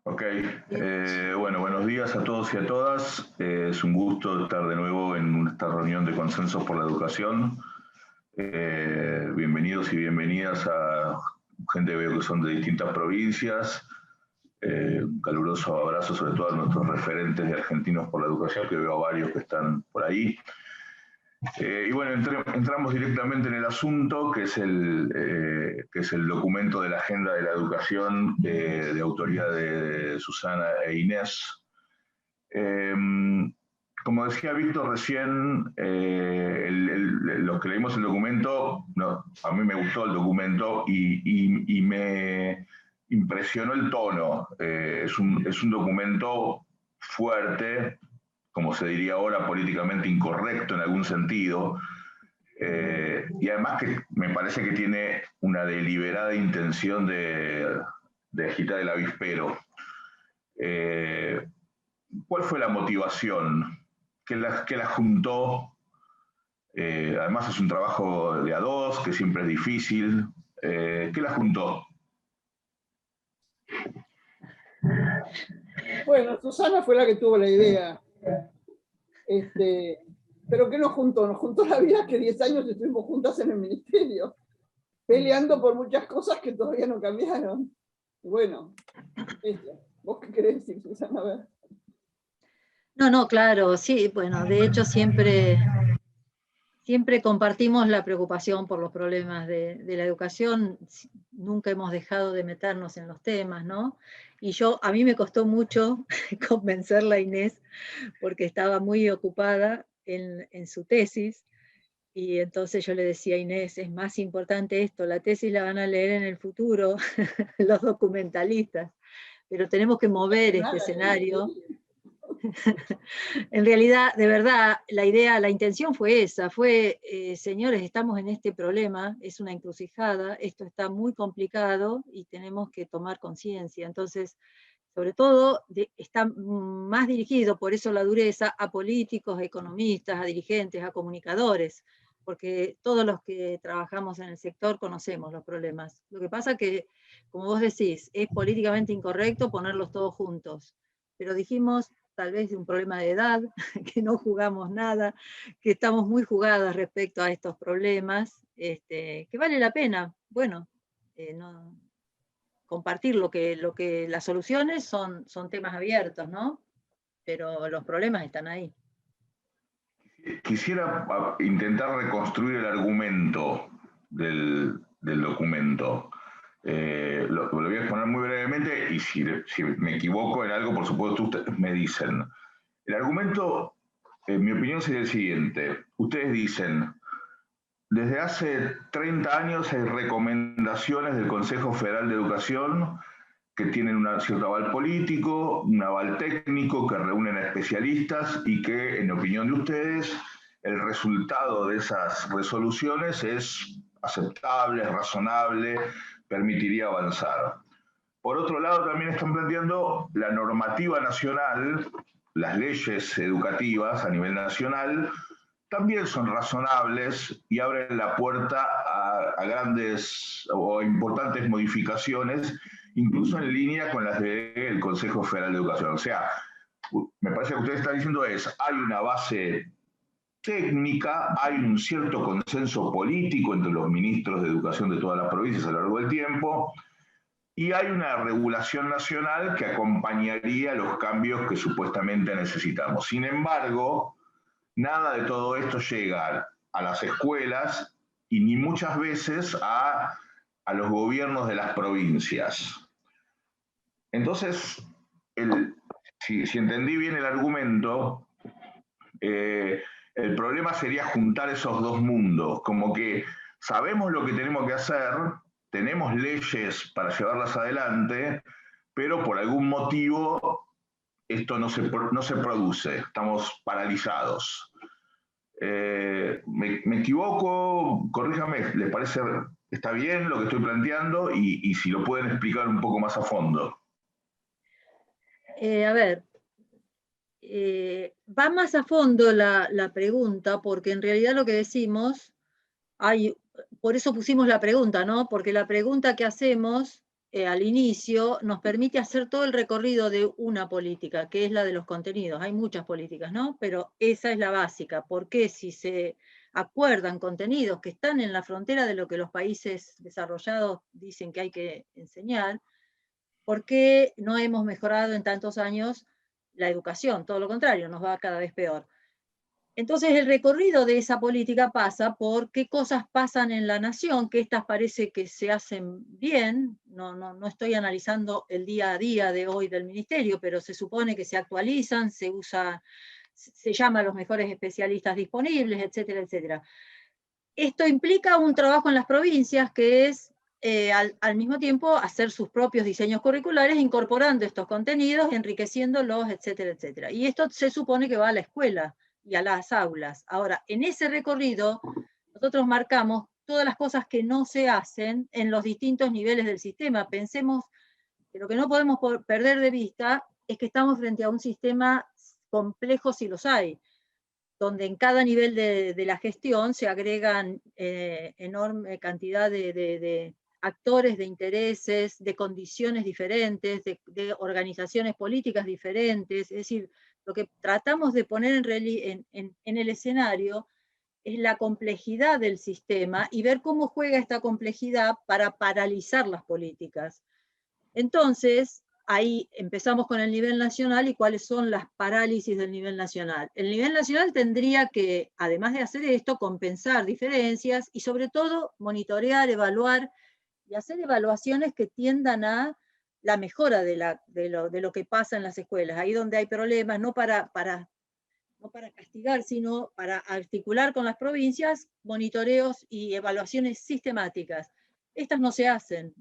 Ok, bueno, buenos días a todos y a todas. Es un gusto estar de nuevo en esta reunión de consensos por la educación. Bienvenidos y bienvenidas a gente que veo que son de distintas provincias. Un caluroso abrazo sobre todo a nuestros referentes de Argentinos por la Educación, que veo a varios que están por ahí. Y bueno, entramos directamente en el asunto, que es el documento de la Agenda de la Educación de autoría de Susana e Inés. Como decía Víctor recién, los que leímos el documento, no, a mí me gustó el documento y me impresionó el tono. Es un documento fuerte, como se diría ahora, políticamente incorrecto en algún sentido, y además que me parece que tiene una deliberada intención de agitar el avispero. ¿Cuál fue la motivación? ¿Qué la juntó? Además es un trabajo de a dos, que siempre es difícil. ¿Qué la juntó? Bueno, Susana fue la que tuvo la idea. Pero ¿qué nos juntó? Nos juntó la vida que 10 años estuvimos juntas en el ministerio, peleando por muchas cosas que todavía no cambiaron. Bueno, ¿vos qué querés decir, Susana? A ver. No, claro, sí, bueno, de hecho siempre compartimos la preocupación por los problemas de la educación, nunca hemos dejado de meternos en los temas, ¿no? Y a mí me costó mucho convencerla a Inés, porque estaba muy ocupada en su tesis, y entonces yo le decía a Inés, es más importante esto, la tesis la van a leer en el futuro los documentalistas, pero tenemos que mover este escenario. En realidad, de verdad, la intención fue esa, señores, estamos en este problema, es una encrucijada, esto está muy complicado y tenemos que tomar conciencia. Entonces, sobre todo, está más dirigido, por eso la dureza, a políticos, a economistas, a dirigentes, a comunicadores, porque todos los que trabajamos en el sector conocemos los problemas. Lo que pasa que, como vos decís, es políticamente incorrecto ponerlos todos juntos, pero dijimos, tal vez de un problema de edad, que no jugamos nada, que estamos muy jugadas respecto a estos problemas, que vale la pena, bueno, compartir lo que las soluciones son temas abiertos, ¿no? Pero los problemas están ahí. Quisiera intentar reconstruir el argumento del documento. Lo voy a exponer muy brevemente y si me equivoco en algo, por supuesto, ustedes me dicen. El argumento, en mi opinión, sería el siguiente. Ustedes dicen, desde hace 30 años hay recomendaciones del Consejo Federal de Educación que tienen un cierto aval político, un aval técnico, que reúnen a especialistas y que, en opinión de ustedes, el resultado de esas resoluciones es aceptable, razonable, permitiría avanzar. Por otro lado, también están planteando la normativa nacional, las leyes educativas a nivel nacional, también son razonables y abren la puerta a grandes o importantes modificaciones, incluso en línea con las del Consejo Federal de Educación. O sea, me parece que usted está diciendo hay una base técnica, hay un cierto consenso político entre los ministros de educación de todas las provincias a lo largo del tiempo, y hay una regulación nacional que acompañaría los cambios que supuestamente necesitamos. Sin embargo, nada de todo esto llega a las escuelas y ni muchas veces a los gobiernos de las provincias. Entonces, si entendí bien el argumento, el problema sería juntar esos dos mundos, como que sabemos lo que tenemos que hacer, tenemos leyes para llevarlas adelante, pero por algún motivo esto no se produce, estamos paralizados. ¿Me equivoco? Corríjame, ¿les parece, está bien lo que estoy planteando? Y si lo pueden explicar un poco más a fondo. A ver, va más a fondo la pregunta, porque en realidad lo que decimos, por eso pusimos la pregunta, ¿no? Porque la pregunta que hacemos al inicio, nos permite hacer todo el recorrido de una política, que es la de los contenidos. Hay muchas políticas, ¿no? Pero esa es la básica, porque si se acuerdan contenidos que están en la frontera de lo que los países desarrollados dicen que hay que enseñar, ¿por qué no hemos mejorado en tantos años la educación? Todo lo contrario, nos va cada vez peor. Entonces el recorrido de esa política pasa por qué cosas pasan en la nación, que estas parece que se hacen bien, no estoy analizando el día a día de hoy del ministerio, pero se supone que se actualizan, se usa, se llama a los mejores especialistas disponibles, etcétera, etcétera. Esto implica un trabajo en las provincias que es al mismo tiempo hacer sus propios diseños curriculares, incorporando estos contenidos, enriqueciéndolos, etcétera, etcétera. Y esto se supone que va a la escuela y a las aulas. Ahora, en ese recorrido, nosotros marcamos todas las cosas que no se hacen en los distintos niveles del sistema. Pensemos que lo que no podemos perder de vista es que estamos frente a un sistema complejo si los hay, donde en cada nivel de la gestión se agregan enorme cantidad de actores, de intereses, de condiciones diferentes, de organizaciones políticas diferentes. Es decir, lo que tratamos de poner en el escenario es la complejidad del sistema y ver cómo juega esta complejidad para paralizar las políticas. Entonces, ahí empezamos con el nivel nacional y cuáles son las parálisis del nivel nacional. El nivel nacional tendría que, además de hacer esto, compensar diferencias y sobre todo monitorear, evaluar y hacer evaluaciones que tiendan a la mejora de lo que pasa en las escuelas, ahí donde hay problemas, no para castigar, sino para articular con las provincias monitoreos y evaluaciones sistemáticas. Estas no se hacen,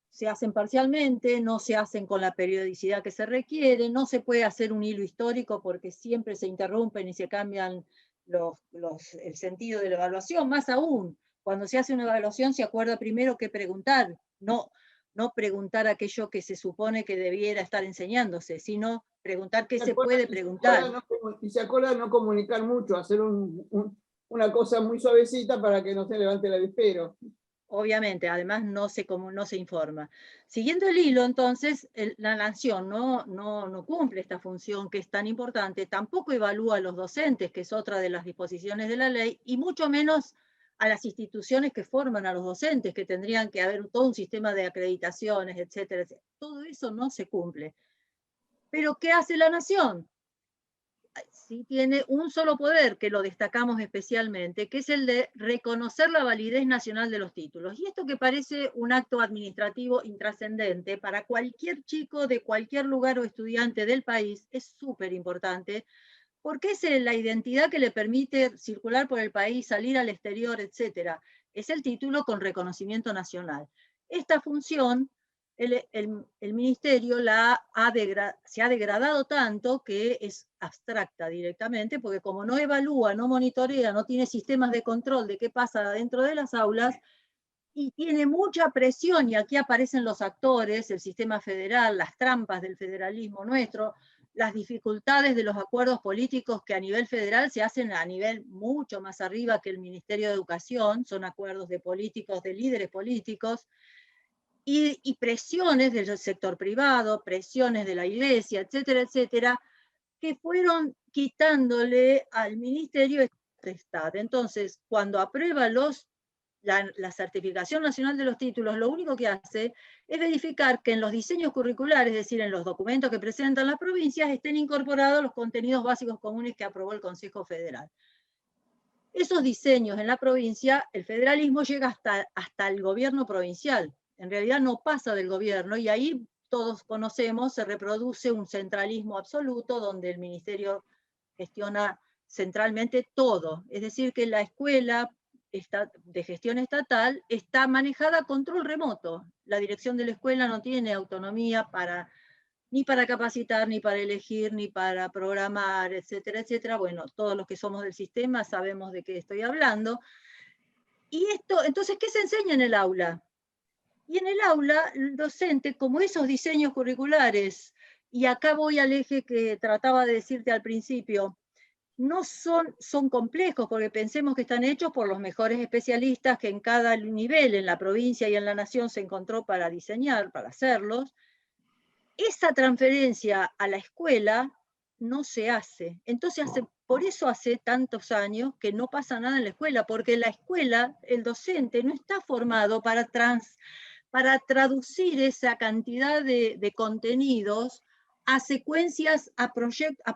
se hacen parcialmente, no se hacen con la periodicidad que se requiere, no se puede hacer un hilo histórico porque siempre se interrumpen y se cambian el sentido de la evaluación. Más aún, cuando se hace una evaluación se acuerda primero qué preguntar, no preguntar aquello que se supone que debiera estar enseñándose, sino preguntar qué se puede preguntar. Y se acuerda no comunicar mucho, hacer una cosa muy suavecita para que no se levante el avispero. Obviamente, además no se informa. Siguiendo el hilo, entonces, la nación no cumple esta función que es tan importante, tampoco evalúa a los docentes, que es otra de las disposiciones de la ley, y mucho menos a las instituciones que forman a los docentes, que tendrían que haber todo un sistema de acreditaciones, etcétera, etcétera. Todo eso no se cumple. Pero ¿qué hace la nación? Sí tiene un solo poder, que lo destacamos especialmente, que es el de reconocer la validez nacional de los títulos. Y esto que parece un acto administrativo intrascendente, para cualquier chico de cualquier lugar o estudiante del país, es súper importante, porque es la identidad que le permite circular por el país, salir al exterior, etc. Es el título con reconocimiento nacional. Esta función el ministerio se ha degradado tanto que es abstracta directamente, porque como no evalúa, no monitorea, no tiene sistemas de control de qué pasa dentro de las aulas, y tiene mucha presión, y aquí aparecen los actores, el sistema federal, las trampas del federalismo nuestro, las dificultades de los acuerdos políticos que a nivel federal se hacen a nivel mucho más arriba que el Ministerio de Educación, son acuerdos de políticos, de líderes políticos, y presiones del sector privado, presiones de la iglesia, etcétera, etcétera, que fueron quitándole al ministerio esta potestad. Entonces, cuando aprueba la certificación nacional de los títulos, lo único que hace es verificar que en los diseños curriculares, es decir, en los documentos que presentan las provincias, estén incorporados los contenidos básicos comunes que aprobó el Consejo Federal. Esos diseños en la provincia, el federalismo llega hasta el gobierno provincial. En realidad no pasa del gobierno, y ahí todos conocemos, se reproduce un centralismo absoluto donde el ministerio gestiona centralmente todo. Es decir, que la escuela de gestión estatal está manejada a control remoto. La dirección de la escuela no tiene autonomía ni para capacitar, ni para elegir, ni para programar, etcétera, etcétera. Bueno, todos los que somos del sistema sabemos de qué estoy hablando. Y esto, entonces, ¿qué se enseña en el aula? Y en el aula, el docente, como esos diseños curriculares, y acá voy al eje que trataba de decirte al principio, no son complejos, porque pensemos que están hechos por los mejores especialistas que en cada nivel, en la provincia y en la nación, se encontró para diseñar, para hacerlos. Esa transferencia a la escuela no se hace. Entonces, por eso hace tantos años que no pasa nada en la escuela, porque la escuela, el docente, no está formado para traducir esa cantidad de contenidos a secuencias, a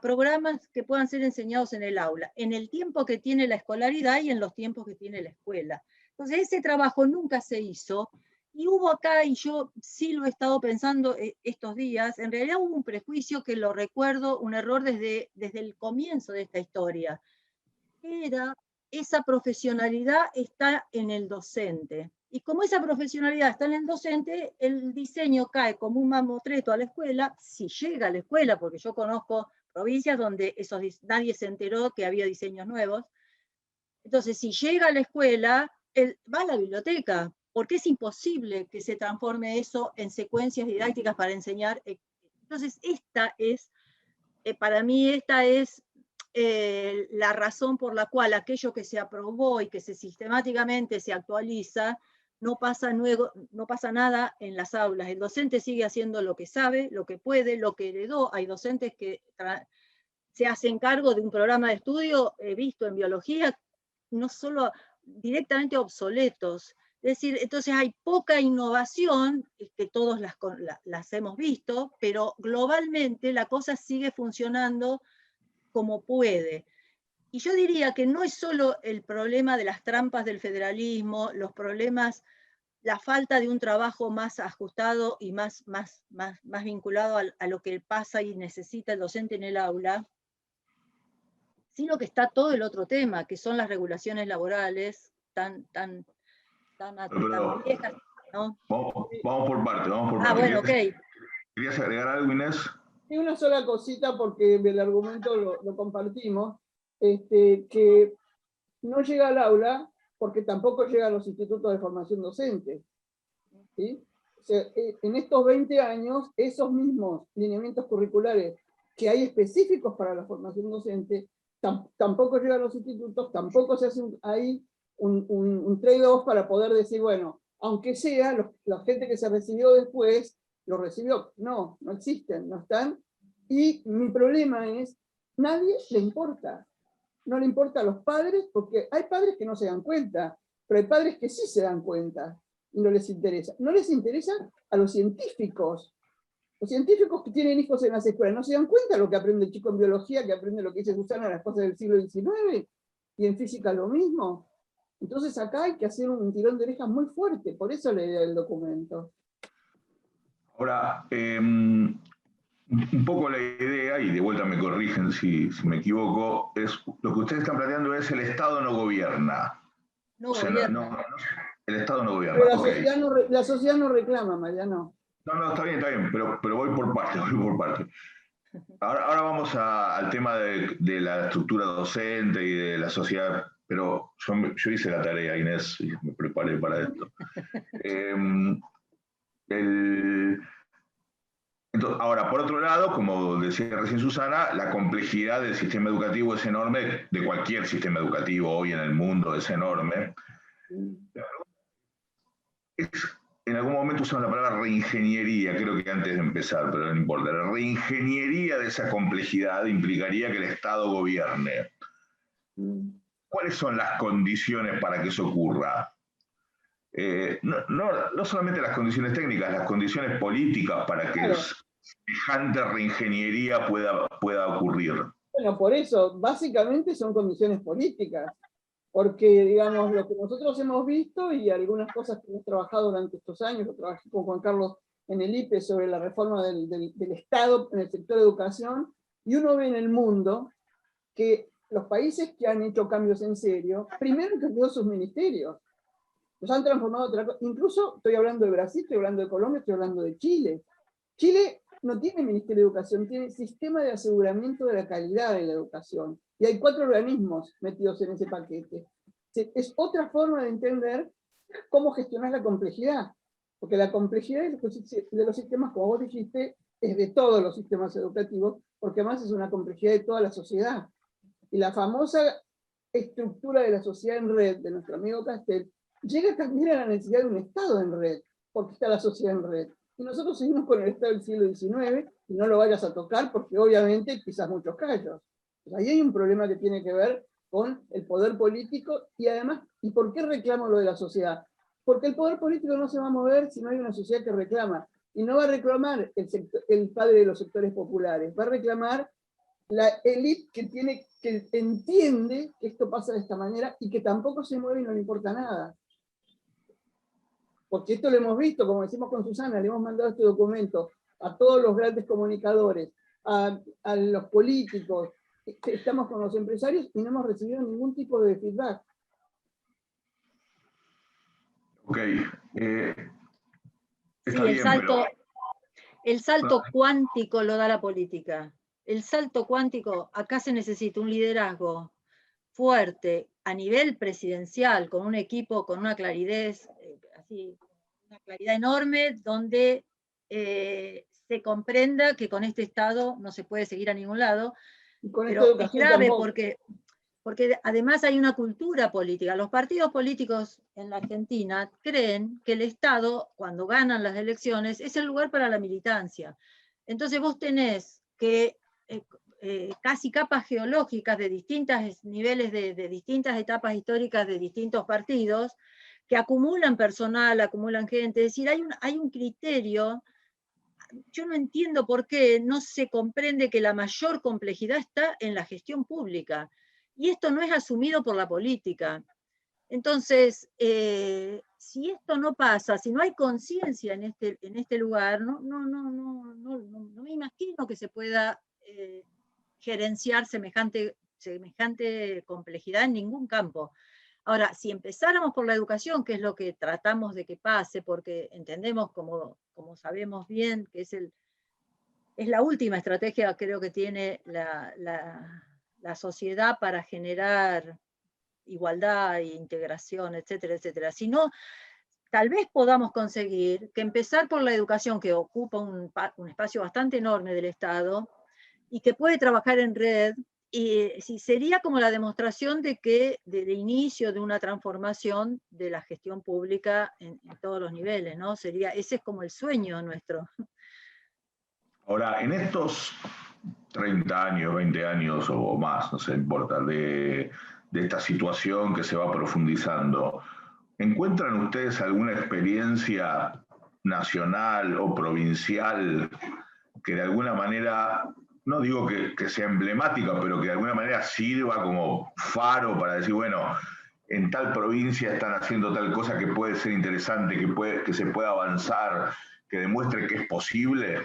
programas que puedan ser enseñados en el aula, en el tiempo que tiene la escolaridad y en los tiempos que tiene la escuela. Entonces, ese trabajo nunca se hizo, y hubo acá, y yo sí lo he estado pensando estos días, en realidad hubo un prejuicio que lo recuerdo, un error desde el comienzo de esta historia. Era, esa profesionalidad está en el docente. Y como esa profesionalidad está en el docente, el diseño cae como un mamotreto a la escuela, si llega a la escuela, porque yo conozco provincias donde nadie se enteró que había diseños nuevos. Entonces, si llega a la escuela, va a la biblioteca, porque es imposible que se transforme eso en secuencias didácticas para enseñar. Entonces, para mí, esta es la razón por la cual aquello que se aprobó y que sistemáticamente se actualiza, no pasa nada en las aulas. El docente sigue haciendo lo que sabe, lo que puede, lo que heredó. Hay docentes que se hacen cargo de un programa de estudio, he visto en biología, no solo directamente obsoletos. Es decir, entonces hay poca innovación, que todos las hemos visto, pero globalmente la cosa sigue funcionando como puede. Y yo diría que no es solo el problema de las trampas del federalismo, los problemas, la falta de un trabajo más ajustado y más vinculado a lo que pasa y necesita el docente en el aula, sino que está todo el otro tema, que son las regulaciones laborales tan viejas, ¿no? Vamos por parte, vamos por parte. Bueno, ok. ¿Querías agregar algo, Inés? Y una sola cosita, porque el argumento lo compartimos, que no llega al aula porque tampoco llega a los institutos de formación docente. ¿Sí? O sea, en estos 20 años, esos mismos lineamientos curriculares que hay específicos para la formación docente, tampoco llegan a los institutos, tampoco se hace ahí un trade-off para poder decir, bueno, aunque sea, la gente que se recibió después, lo recibió. No existen, no están. Y mi problema es, nadie le importa. No le importa a los padres, porque hay padres que no se dan cuenta, pero hay padres que sí se dan cuenta y no les interesa. No les interesa a los científicos. Los científicos que tienen hijos en las escuelas no se dan cuenta de lo que aprende el chico en biología, que aprende lo que dice Susana, las cosas del siglo XIX, y en física lo mismo. Entonces acá hay que hacer un tirón de orejas muy fuerte, por eso leí el documento. Ahora, un poco la idea, y de vuelta me corrigen si me equivoco, es lo que ustedes están planteando es el Estado no gobierna. No gobierna. El Estado no gobierna. Pero la sociedad no reclama, Mariano. No, está bien, pero voy por parte. Ahora vamos al tema de la estructura docente y de la sociedad, pero yo hice la tarea, Inés, y me preparé para esto. Entonces, ahora, por otro lado, como decía recién Susana, la complejidad del sistema educativo es enorme, de cualquier sistema educativo hoy en el mundo es enorme. En algún momento usamos la palabra reingeniería, creo que antes de empezar, pero no importa. La reingeniería de esa complejidad implicaría que el Estado gobierne. ¿Cuáles son las condiciones para que eso ocurra? No solamente las condiciones técnicas, las condiciones políticas para que semejante reingeniería pueda ocurrir. Bueno, por eso, básicamente son condiciones políticas, porque, digamos, lo que nosotros hemos visto y algunas cosas que hemos trabajado durante estos años, yo trabajé con Juan Carlos en el IPE sobre la reforma del Estado en el sector de educación, y uno ve en el mundo que los países que han hecho cambios en serio, primero han cambiado sus ministerios, los han transformado, incluso estoy hablando de Brasil, estoy hablando de Colombia, estoy hablando de Chile. Chile no tiene Ministerio de Educación, tiene Sistema de Aseguramiento de la Calidad de la Educación. Y hay 4 organismos metidos en ese paquete. Es otra forma de entender cómo gestionar la complejidad. Porque la complejidad de los sistemas, como vos dijiste, es de todos los sistemas educativos, porque además es una complejidad de toda la sociedad. Y la famosa estructura de la sociedad en red, de nuestro amigo Castel, llega también a la necesidad de un Estado en red, porque está la sociedad en red. Y nosotros seguimos con el Estado del siglo XIX, y no lo vayas a tocar porque obviamente pisas muchos callos. Pues ahí hay un problema que tiene que ver con el poder político, y además, ¿y por qué reclamo lo de la sociedad? Porque el poder político no se va a mover si no hay una sociedad que reclama. Y no va a reclamar el padre de los sectores populares, va a reclamar la élite que entiende que esto pasa de esta manera y que tampoco se mueve y no le importa nada. Porque esto lo hemos visto, como decimos con Susana, le hemos mandado este documento a todos los grandes comunicadores, a los políticos, estamos con los empresarios y no hemos recibido ningún tipo de feedback. Ok. Sí, Está bien, pero... el salto cuántico lo da la política. El salto cuántico, acá se necesita un liderazgo fuerte a nivel presidencial, con un equipo, con una claridad, así, una claridad enorme, donde se comprenda que con este Estado no se puede seguir a ningún lado. Y con esta Pero es educación grave tampoco. porque además hay una cultura política. Los partidos políticos en la Argentina creen que el Estado, cuando ganan las elecciones, es el lugar para la militancia. Entonces vos tenés que casi capas geológicas de distintos niveles, de distintas etapas históricas de distintos partidos, que acumulan personal, acumulan gente. Es decir, hay un criterio. Yo no entiendo por qué no se comprende que la mayor complejidad está en la gestión pública. Y esto no es asumido por la política. Entonces, si esto no pasa, si no hay conciencia en este lugar, no me imagino que se pueda gerenciar semejante complejidad en ningún campo. Ahora, si empezáramos por la educación, que es lo que tratamos de que pase, porque entendemos, como sabemos bien, que es la última estrategia, creo que tiene la sociedad para generar igualdad e integración, etcétera, etcétera. Si no, tal vez podamos conseguir que empezar por la educación, que ocupa un espacio bastante enorme del Estado, y que puede trabajar en red, y sería como la demostración de que del inicio de una transformación de la gestión pública en todos los niveles, ¿no? Ese es como el sueño nuestro. Ahora, en estos 30 años, 20 años o más, no sé, importa, de esta situación que se va profundizando, ¿encuentran ustedes alguna experiencia nacional o provincial que de alguna manera, no digo que sea emblemática, pero que de alguna manera sirva como faro para decir, bueno, en tal provincia están haciendo tal cosa que puede ser interesante, que se pueda avanzar, que demuestre que es posible?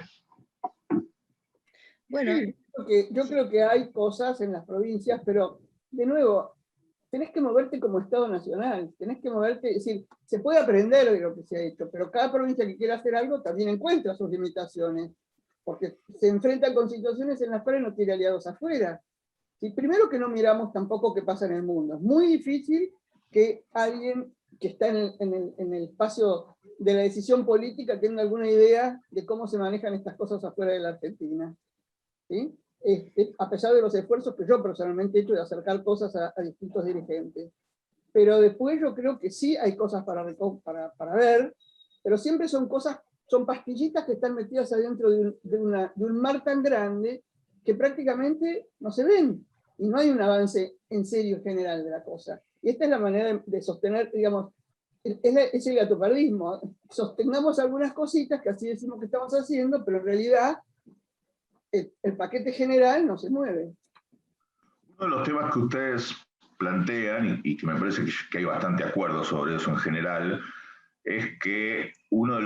Bueno, yo creo que hay cosas en las provincias, pero de nuevo, tenés que moverte como Estado nacional, tenés que moverte, es decir, se puede aprender de lo que se ha hecho, pero cada provincia que quiera hacer algo también encuentra sus limitaciones, porque se enfrentan con situaciones en las cuales no tiene aliados afuera. Y primero que no miramos tampoco qué pasa en el mundo. Es muy difícil que alguien que está en el espacio de la decisión política tenga alguna idea de cómo se manejan estas cosas afuera de la Argentina. ¿Sí? A pesar de los esfuerzos que yo personalmente he hecho de acercar cosas a distintos dirigentes. Pero después yo creo que sí hay cosas para ver, pero siempre son cosas, son pastillitas que están metidas adentro de un mar tan grande que prácticamente no se ven, y no hay un avance en serio general de la cosa. Y esta es la manera de sostener, digamos, es el gatopardismo. Sostengamos algunas cositas que así decimos que estamos haciendo, pero en realidad el paquete general no se mueve. Uno de los temas que ustedes plantean, y que me parece que hay bastante acuerdo sobre eso en general, es que una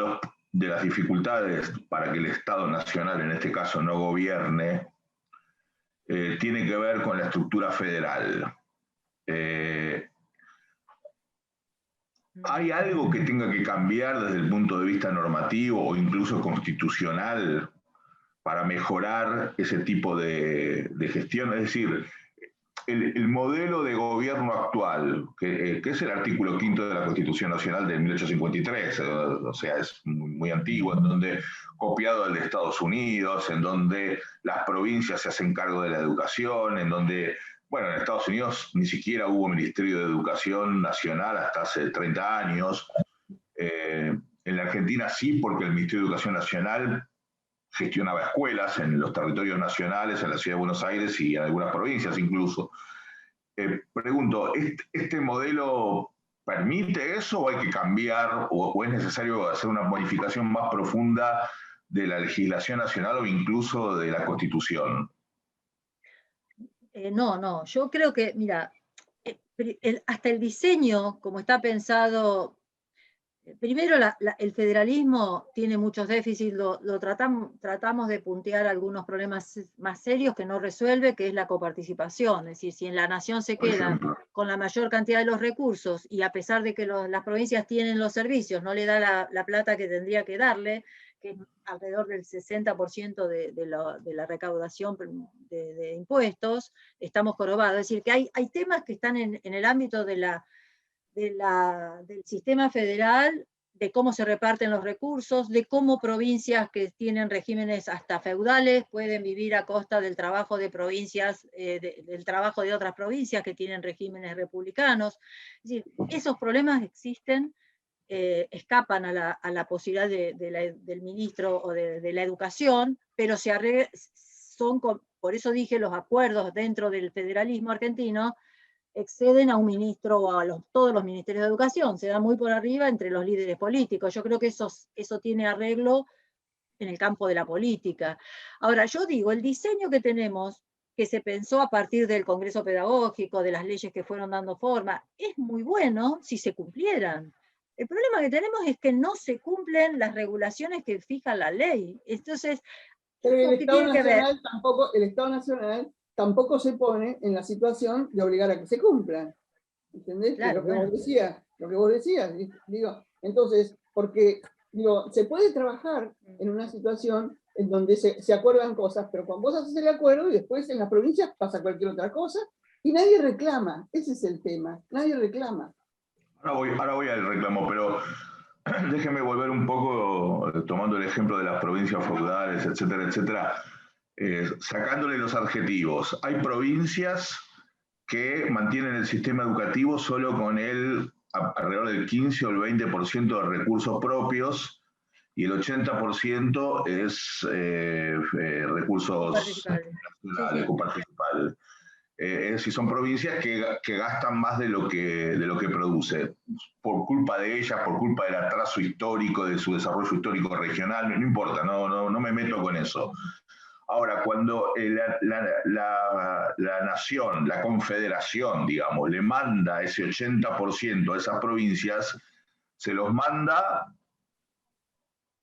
de las dificultades para que el Estado Nacional, en este caso, no gobierne, tiene que ver con la estructura federal. ¿Hay algo que tenga que cambiar desde el punto de vista normativo o incluso constitucional para mejorar ese tipo de gestión? Es decir, el modelo de gobierno actual, que es el artículo 5 de la Constitución Nacional de 1853, o sea, es muy antiguo, en donde copiado del de Estados Unidos, en donde las provincias se hacen cargo de la educación, en donde bueno, en Estados Unidos ni siquiera hubo Ministerio de Educación Nacional hasta hace 30 años. En la Argentina sí, porque el Ministerio de Educación Nacional gestionaba escuelas en los territorios nacionales, en la Ciudad de Buenos Aires y en algunas provincias incluso. Pregunto, ¿este modelo permite eso o hay que cambiar o es necesario hacer una modificación más profunda de la legislación nacional o incluso de la Constitución? No, yo creo que, mira, hasta el diseño, como está pensado, primero el federalismo tiene muchos déficits, tratamos de puntear algunos problemas más serios que no resuelve, que es la coparticipación. Es decir, si en la nación se queda con la mayor cantidad de los recursos y a pesar de que las provincias tienen los servicios, no le da la plata que tendría que darle, que es alrededor del 60% de la recaudación de impuestos, estamos jorobados. Es decir, que hay temas que están en el ámbito del sistema federal, de cómo se reparten los recursos, de cómo provincias que tienen regímenes hasta feudales pueden vivir a costa del trabajo de provincias, del trabajo de otras provincias que tienen regímenes republicanos. Es decir, esos problemas existen, escapan a la posibilidad del ministro o de la educación, pero por eso dije, los acuerdos dentro del federalismo argentino exceden a un ministro o a todos los ministerios de educación, se da muy por arriba entre los líderes políticos. Yo creo que eso tiene arreglo en el campo de la política. Ahora, yo digo, el diseño que tenemos, que se pensó a partir del Congreso Pedagógico, de las leyes que fueron dando forma, es muy bueno si se cumplieran. El problema que tenemos es que no se cumplen las regulaciones que fija la ley. Entonces, pero el Estado Nacional tampoco se pone en la situación de obligar a que se cumplan. ¿Entendés? Claro, lo que vos decías. Digo, entonces, porque se puede trabajar en una situación en donde se acuerdan cosas, pero cuando vos haces el acuerdo y después en las provincias pasa cualquier otra cosa y nadie reclama. Ese es el tema. Nadie reclama. Ahora voy al reclamo, pero déjeme volver un poco, tomando el ejemplo de las provincias feudales, etcétera, etcétera, sacándole los adjetivos. Hay provincias que mantienen el sistema educativo solo con alrededor del 15 o el 20% de recursos propios y el 80% es recursos nacionales, coparticipales. Es decir, son provincias que gastan más de lo que produce, por culpa de ellas, por culpa del atraso histórico, de su desarrollo histórico regional, no importa, no me meto con eso. Ahora, cuando la nación, la confederación, digamos, le manda ese 80% a esas provincias, se los manda,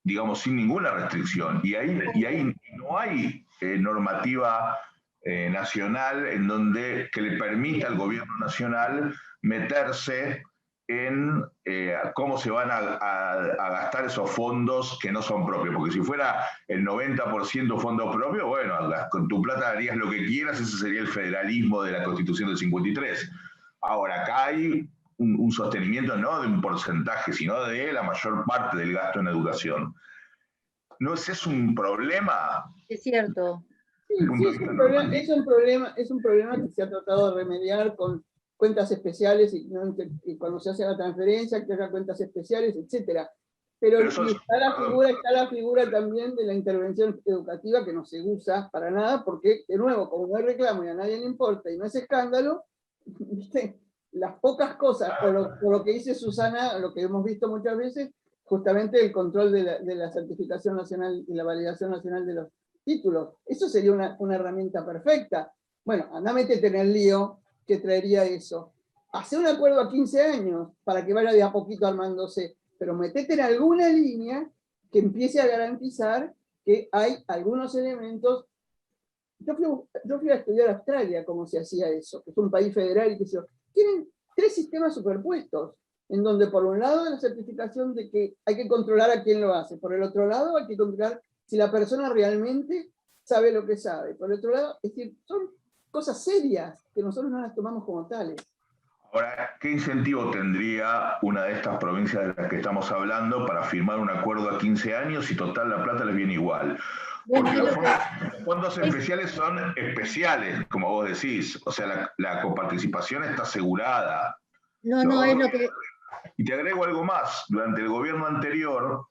digamos, sin ninguna restricción. Y ahí no hay normativa nacional que le permita al gobierno nacional meterse en cómo se van a gastar esos fondos que no son propios, porque si fuera el 90% fondos propios, bueno, con tu plata harías lo que quieras, ese sería el federalismo de la Constitución del 53. Ahora, acá hay un sostenimiento no de un porcentaje, sino de la mayor parte del gasto en educación. ¿No es un problema? Es cierto. Sí, es un problema que se ha tratado de remediar con cuentas especiales y cuando se hace la transferencia, que haya cuentas especiales, etc. Pero está la figura también de la intervención educativa que no se usa para nada, porque, de nuevo, como no hay reclamo y a nadie le importa y no es escándalo, ¿viste? Las pocas cosas, por lo que dice Susana, lo que hemos visto muchas veces, justamente el control de la certificación nacional y la validación nacional de los títulos. Eso sería una herramienta perfecta. Bueno, anda, métete en el lío que traería eso. Hace un acuerdo a 15 años para que vaya de a poquito armándose, pero metete en alguna línea que empiece a garantizar que hay algunos elementos. Yo fui a estudiar a Australia cómo se hacía eso, que es un país federal y que tienen 3 sistemas superpuestos, en donde por un lado la certificación de que hay que controlar a quién lo hace, por el otro lado hay que controlar si la persona realmente sabe lo que sabe. Por otro lado, es decir, son cosas serias que nosotros no las tomamos como tales. Ahora, ¿qué incentivo tendría una de estas provincias de las que estamos hablando para firmar un acuerdo a 15 años si total la plata les viene igual? Bueno, Porque es los lo que... fondos especiales son especiales, como vos decís. O sea, la coparticipación está asegurada. No, Lo no, es otro, lo que... y te agrego algo más. Durante el gobierno anterior,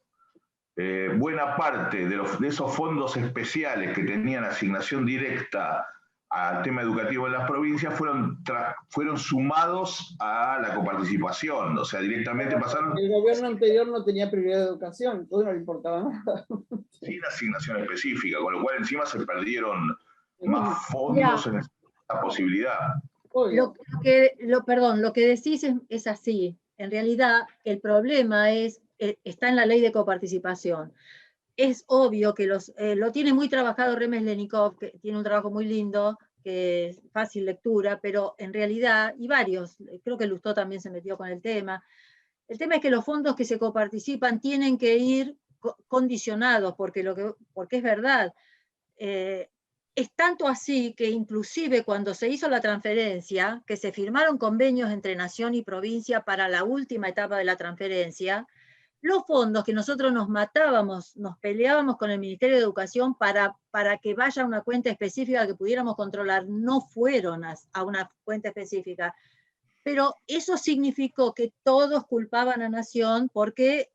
buena parte de esos fondos especiales que tenían asignación directa al tema educativo en las provincias fueron sumados a la coparticipación, o sea, directamente pasaron El gobierno anterior no tenía prioridad de educación, entonces no le importaba nada. sin asignación específica, con lo cual encima se perdieron más Mira, fondos en esa posibilidad. perdón, lo que decís es así. En realidad, el problema está en la ley de coparticipación. Es obvio que lo tiene muy trabajado Remes Lenikov, que tiene un trabajo muy lindo, que es fácil lectura, pero en realidad, y varios, creo que Lustó también se metió con el tema es que los fondos que se coparticipan tienen que ir condicionados, porque es verdad. Es tanto así que inclusive cuando se hizo la transferencia, que se firmaron convenios entre nación y provincia para la última etapa de la transferencia, los fondos que nosotros nos matábamos, nos peleábamos con el Ministerio de Educación para que vaya a una cuenta específica que pudiéramos controlar, no fueron a una cuenta específica. Pero eso significó que todos culpaban a Nación porque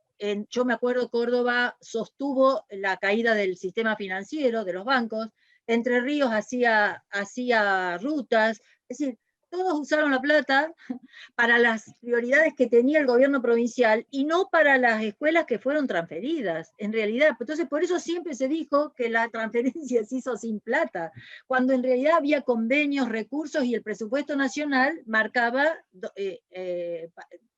yo me acuerdo Córdoba sostuvo la caída del sistema financiero, de los bancos, Entre Ríos hacía rutas, es decir, todos usaron la plata para las prioridades que tenía el gobierno provincial y no para las escuelas que fueron transferidas, en realidad. Entonces, por eso siempre se dijo que la transferencia se hizo sin plata, cuando en realidad había convenios, recursos y el presupuesto nacional marcaba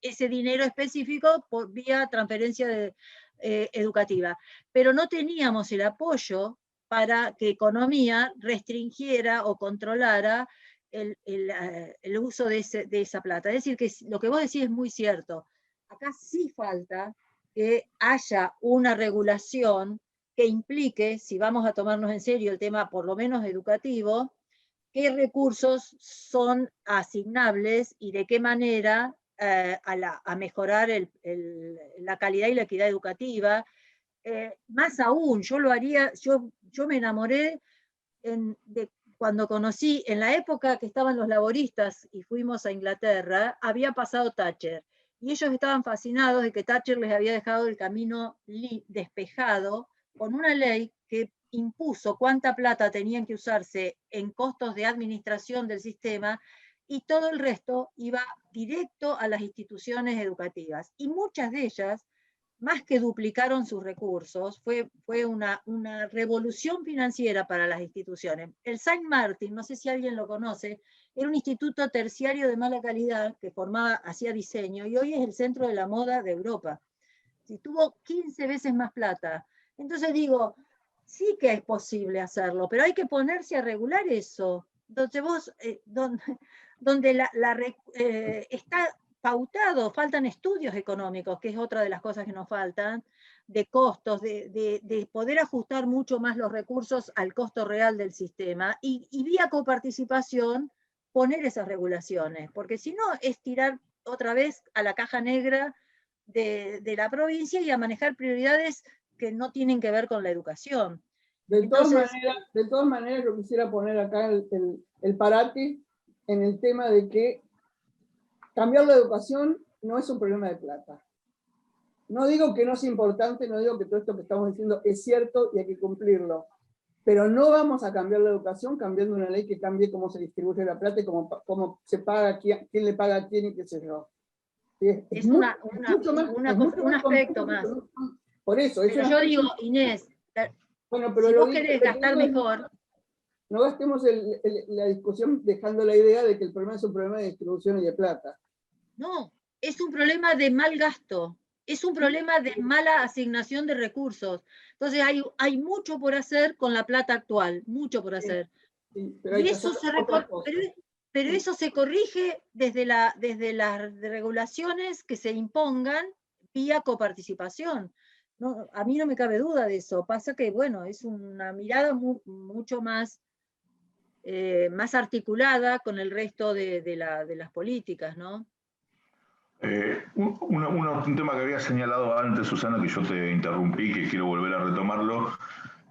ese dinero específico por vía transferencia educativa. Pero no teníamos el apoyo para que economía restringiera o controlara el uso de esa plata. Es decir, que lo que vos decís es muy cierto. Acá sí falta que haya una regulación que implique, si vamos a tomarnos en serio el tema por lo menos educativo, qué recursos son asignables y de qué manera a mejorar la calidad y la equidad educativa. Más aún, yo lo haría, yo me enamoré de cuando conocí, en la época que estaban los laboristas y fuimos a Inglaterra, había pasado Thatcher. Y ellos estaban fascinados de que Thatcher les había dejado el camino despejado con una ley que impuso cuánta plata tenían que usarse en costos de administración del sistema y todo el resto iba directo a las instituciones educativas. Y muchas de ellas más que duplicaron sus recursos, fue una revolución financiera para las instituciones. El Saint Martin, no sé si alguien lo conoce, era un instituto terciario de mala calidad que hacía diseño y hoy es el centro de la moda de Europa. Si tuvo 15 veces más plata. Entonces digo, sí que es posible hacerlo, pero hay que ponerse a regular eso. Donde está pautado, faltan estudios económicos, que es otra de las cosas que nos faltan, de costos, de poder ajustar mucho más los recursos al costo real del sistema y vía coparticipación poner esas regulaciones, porque si no es tirar otra vez a la caja negra de la provincia y a manejar prioridades que no tienen que ver con la educación. De todas maneras, yo quisiera poner acá el parate en el tema de que cambiar la educación no es un problema de plata. No digo que no es importante, no digo que todo esto que estamos diciendo es cierto y hay que cumplirlo, pero no vamos a cambiar la educación cambiando una ley que cambie cómo se distribuye la plata y cómo se paga, quién le paga a quién y qué sé yo. Es un aspecto más. Por eso. Pero yo digo, Inés, bueno, pero si vos querés gastar mejor... No gastemos la discusión dejando la idea de que el problema es un problema de distribución y de plata. No, es un problema de mal gasto, es un problema de mala asignación de recursos. Entonces hay mucho por hacer con la plata actual, mucho por hacer. Sí, pero eso se corrige desde las regulaciones que se impongan vía coparticipación. No, a mí no me cabe duda de eso. Pasa que, bueno, es una mirada mucho más articulada con el resto de las políticas, ¿no? Un tema que había señalado antes, Susana, que yo te interrumpí, que quiero volver a retomarlo,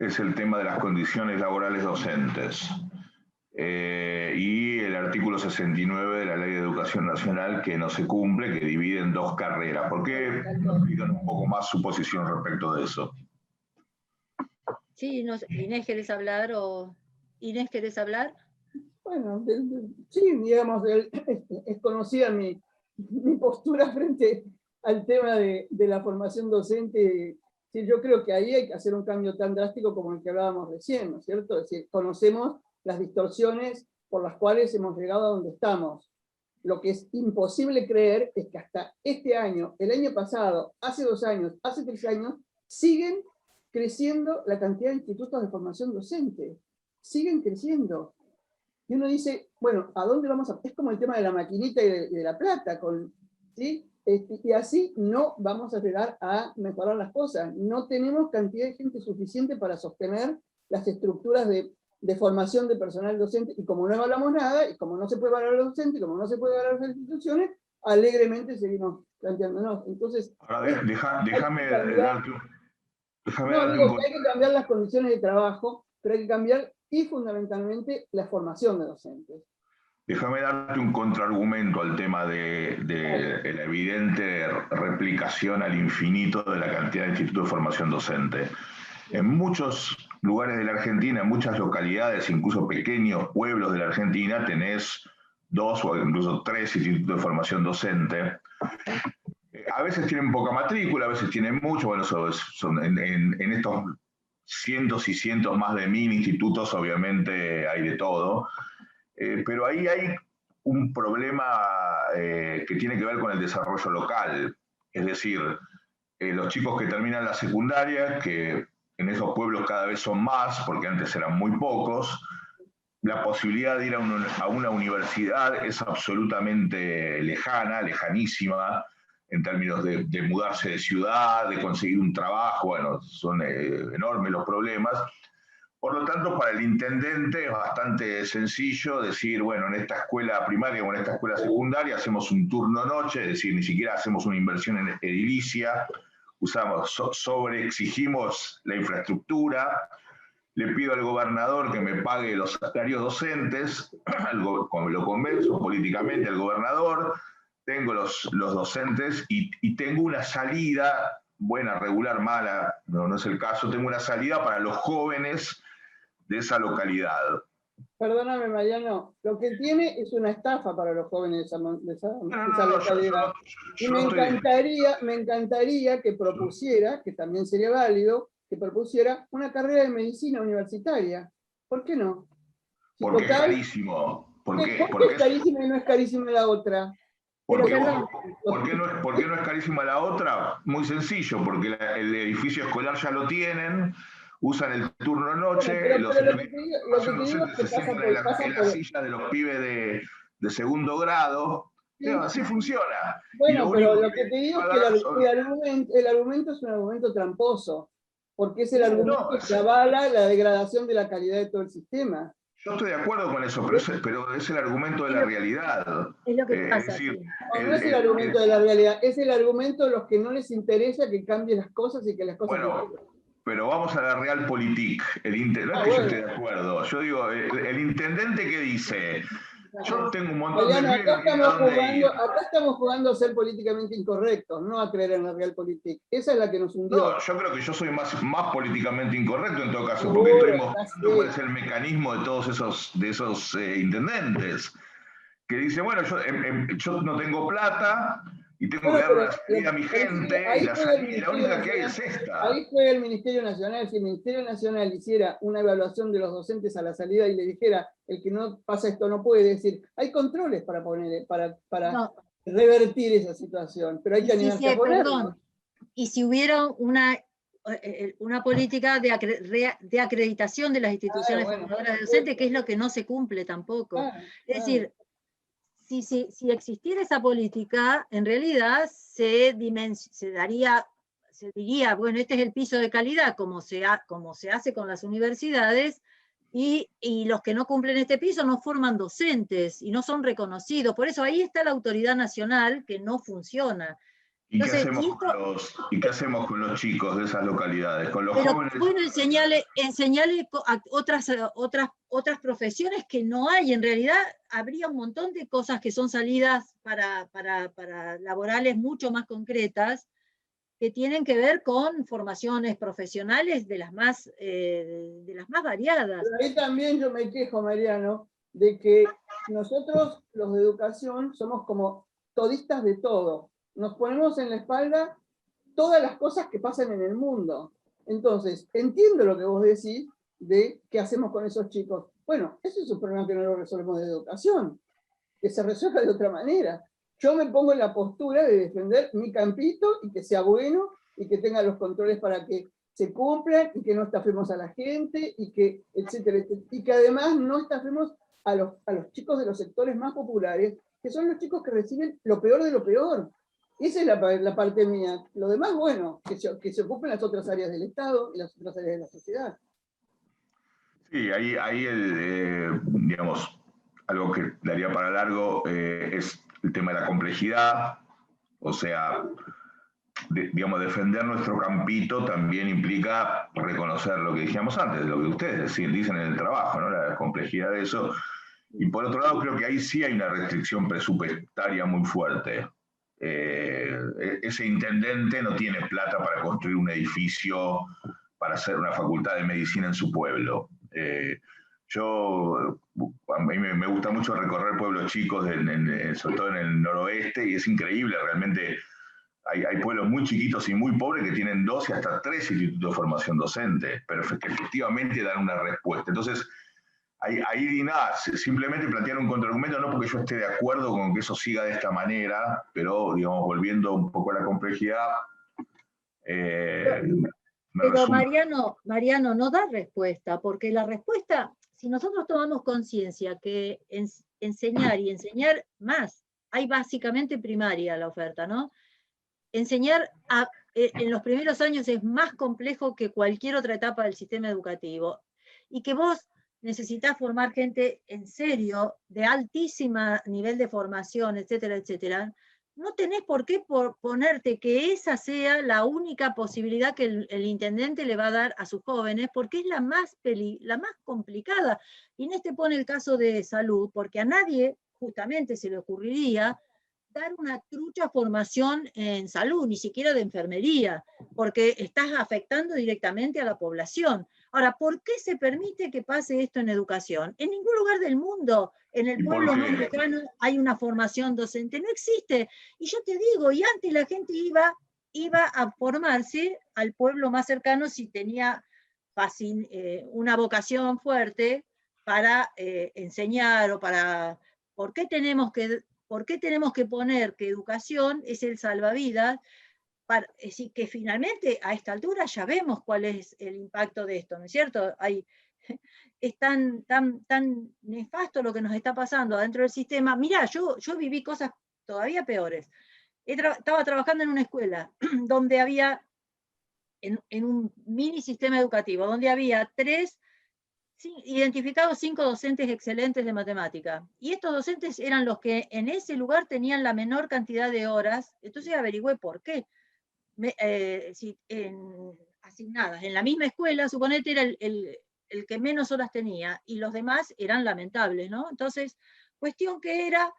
es el tema de las condiciones laborales docentes. Y el artículo 69 de la Ley de Educación Nacional que no se cumple, que divide en 2 carreras. ¿Por qué no explican un poco más su posición respecto de eso? Sí, no sé, Inés, ¿querés hablar? Inés, ¿querés hablar? Bueno, sí, digamos, es conocida mi postura frente al tema de la formación docente. Sí, yo creo que ahí hay que hacer un cambio tan drástico como el que hablábamos recién, ¿no es cierto? Es decir, conocemos las distorsiones por las cuales hemos llegado a donde estamos. Lo que es imposible creer es que hasta este año, el año pasado, hace 2 años, hace 3 años, siguen creciendo la cantidad de institutos de formación docente. Siguen creciendo. Y uno dice, bueno, ¿a dónde vamos a...? Es como el tema de la maquinita y de la plata, ¿sí? Y así no vamos a llegar a mejorar las cosas. No tenemos cantidad de gente suficiente para sostener las estructuras de formación de personal docente, y como no evaluamos nada, y como no se puede evaluar a los docentes, y como no se puede evaluar a las instituciones, alegremente seguimos planteándonos. Entonces, ahora déjame darte un digo que hay que cambiar las condiciones de trabajo, pero hay que cambiar y fundamentalmente la formación de docentes. Déjame darte un contraargumento al tema de la evidente replicación al infinito de la cantidad de institutos de formación docente. En muchos lugares de la Argentina, en muchas localidades, incluso pequeños pueblos de la Argentina, tenés 2 o incluso 3 institutos de formación docente. A veces tienen poca matrícula, a veces tienen mucho. Bueno, son en estos cientos y cientos, más de 1000 institutos, obviamente hay de todo. Pero ahí hay un problema que tiene que ver con el desarrollo local. Es decir, los chicos que terminan la secundaria, que en esos pueblos cada vez son más, porque antes eran muy pocos, la posibilidad de ir a una universidad es absolutamente lejana, lejanísima, en términos de mudarse de ciudad, de conseguir un trabajo. Bueno, son enormes los problemas. Por lo tanto, para el intendente es bastante sencillo decir, bueno, en esta escuela primaria o en esta escuela secundaria hacemos un turno noche, es decir, ni siquiera hacemos una inversión en edilicia, sobreexigimos la infraestructura, le pido al gobernador que me pague los salarios docentes, lo convenzo políticamente al gobernador, tengo los docentes y tengo una salida, buena, regular, mala, no es el caso, tengo una salida para los jóvenes de esa localidad. Perdóname, Mariano, lo que tiene es una estafa para los jóvenes de esa localidad. Y me encantaría que propusiera, que también sería válido, que propusiera una carrera de medicina universitaria. ¿Por qué no? Si porque total, es carísimo. ¿Por qué es carísima y no es carísima la otra? ¿Por qué no es carísima la otra? Muy sencillo, porque el edificio escolar ya lo tienen, usan el turno noche, los docentes se sientan en la silla de los pibes de segundo grado. Sí. Así funciona. Bueno, pero lo que te digo es que el argumento es un argumento tramposo, porque es el argumento que avala la degradación de la calidad de todo el sistema. Yo estoy de acuerdo con eso, pero es el argumento de la realidad. Es lo que pasa. Es decir, no es el argumento de la realidad, es el argumento de los que no les interesa que cambien las cosas y que las cosas... Bueno, pero vamos a la realpolitik. No es que yo esté de acuerdo. Yo digo, el intendente que dice, yo tengo un montón de... Acá estamos jugando a ser políticamente incorrectos, no a creer en la realpolitik. Esa es la que nos hundió. No, yo creo que yo soy más políticamente incorrecto en todo caso, porque estoy mostrando cuál es el mecanismo de todos esos intendentes, que dice, bueno, yo no tengo plata y tengo que dar una salida a mi gente, y la única que hay es esta. Ahí fue el Ministerio Nacional. Si el Ministerio Nacional hiciera una evaluación de los docentes a la salida y le dijera, el que no pasa esto no puede, decir, hay controles para poner, para revertir esa situación, pero hay que animarse a ponerlo. Y si hubiera una política de acreditación de las instituciones formadoras de docentes, que es lo que no se cumple tampoco. Es decir, si existiera esa política, en realidad se diría, bueno, este es el piso de calidad, como se hace con las universidades, y los que no cumplen este piso no forman docentes y no son reconocidos. Por eso ahí está la autoridad nacional que no funciona. ¿Y qué Entonces, qué hacemos con los chicos de esas localidades? Con los pero jóvenes. bueno, enseñarle a otras profesiones que no hay. En realidad, habría un montón de cosas que son salidas para laborales mucho más concretas, que tienen que ver con formaciones profesionales de las más variadas. Pero ahí también yo me quejo, Mariano, de que nosotros, los de educación, somos como todistas de todo. Nos ponemos en la espalda todas las cosas que pasan en el mundo. Entonces, entiendo lo que vos decís de qué hacemos con esos chicos. Bueno, ese es un problema que no lo resolvemos de educación, que se resuelva de otra manera. Yo me pongo en la postura de defender mi campito y que sea bueno y que tenga los controles para que se cumplan y que no estafemos a la gente y que, etcétera, etcétera. Y que además no estafemos a los chicos de los sectores más populares, que son los chicos que reciben lo peor de lo peor. Esa es la parte mía. Lo demás, bueno, que se ocupen las otras áreas del Estado y las otras áreas de la sociedad. Sí, ahí digamos, algo que daría para largo es el tema de la complejidad, o sea, digamos, defender nuestro campito también implica reconocer lo que decíamos antes, lo que ustedes dicen en el trabajo, ¿no? La complejidad de eso. Y por otro lado, creo que ahí sí hay una restricción presupuestaria muy fuerte. Ese intendente no tiene plata para construir un edificio, para hacer una facultad de medicina en su pueblo. A mí me gusta mucho recorrer pueblos chicos, sobre todo en el noroeste, y es increíble, realmente hay pueblos muy chiquitos y muy pobres que tienen 2 y hasta 3 institutos de formación docente, pero que efectivamente dan una respuesta. Entonces, ahí nada, simplemente plantear un contraargumento, no porque yo esté de acuerdo con que eso siga de esta manera, pero digamos, volviendo un poco a la complejidad. Pero Mariano, no da respuesta, porque la respuesta, si nosotros tomamos conciencia que enseñar y enseñar más, hay básicamente primaria la oferta, ¿no? Enseñar en los primeros años es más complejo que cualquier otra etapa del sistema educativo, y que vos necesitas formar gente en serio, de altísimo nivel de formación, etcétera, etcétera. No tenés por qué ponerte que esa sea la única posibilidad que el intendente le va a dar a sus jóvenes, porque es la más complicada. Inés te pone el caso de salud, porque a nadie justamente se le ocurriría dar una trucha formación en salud, ni siquiera de enfermería, porque estás afectando directamente a la población. Ahora, ¿por qué se permite que pase esto en educación? En ningún lugar del mundo, en el pueblo más lejano, hay una formación docente, no existe. Y yo te digo, y antes la gente iba a formarse al pueblo más cercano si tenía una vocación fuerte para enseñar o para... ¿Por qué tenemos que poner que educación es el salvavidas? Es decir, que finalmente a esta altura ya vemos cuál es el impacto de esto, ¿no es cierto? Es tan nefasto lo que nos está pasando adentro del sistema. Mirá, yo viví cosas todavía peores. Estaba trabajando en una escuela donde había, en un mini sistema educativo, donde había identificados 5 docentes excelentes de matemática. Y estos docentes eran los que en ese lugar tenían la menor cantidad de horas. Entonces averigüé por qué. Asignadas en la misma escuela, suponete era el que menos horas tenía, y los demás eran lamentables, ¿no? Entonces, cuestión que era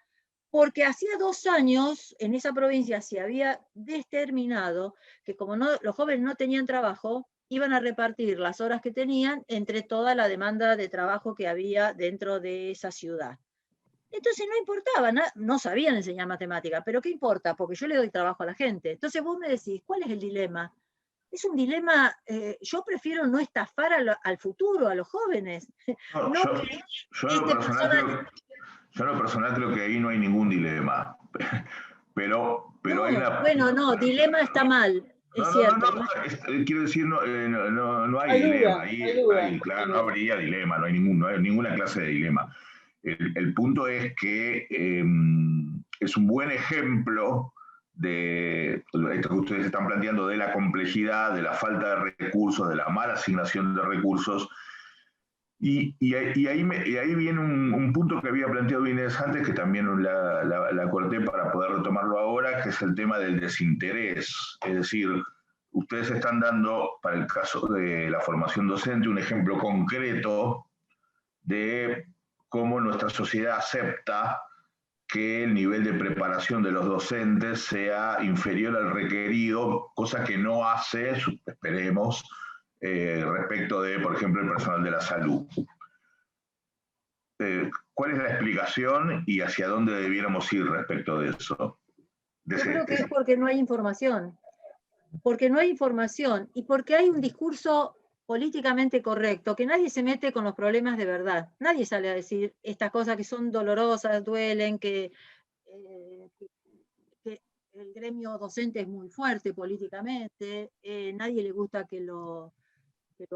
porque hacía 2 años en esa provincia se había determinado que como los jóvenes no tenían trabajo, iban a repartir las horas que tenían entre toda la demanda de trabajo que había dentro de esa ciudad. Entonces no importaba, no sabían enseñar matemática, pero ¿qué importa? Porque yo le doy trabajo a la gente. Entonces vos me decís, ¿cuál es el dilema? Es un dilema, yo prefiero no estafar al futuro, a los jóvenes. Yo en lo personal creo que ahí no hay ningún dilema. Pero hay una... Bueno, no, dilema está mal. Es cierto. Quiero decir, no hay dilema. Ahí, claro, no habría dilema, no hay ninguna clase de dilema. El punto es que es un buen ejemplo de esto que ustedes están planteando, de la complejidad, de la falta de recursos, de la mala asignación de recursos, Y ahí viene un punto que había planteado Inés antes, que también la corté para poder retomarlo ahora, que es el tema del desinterés. Es decir, ustedes están dando, para el caso de la formación docente, un ejemplo concreto de cómo nuestra sociedad acepta que el nivel de preparación de los docentes sea inferior al requerido, cosa que no hace, esperemos, respecto de, por ejemplo, el personal de la salud. ¿Cuál es la explicación y hacia dónde debiéramos ir respecto de eso? Yo creo que es porque no hay información. Porque no hay información y porque hay un discurso políticamente correcto, que nadie se mete con los problemas de verdad. Nadie sale a decir estas cosas que son dolorosas, duelen, que el gremio docente es muy fuerte políticamente, nadie le gusta que lo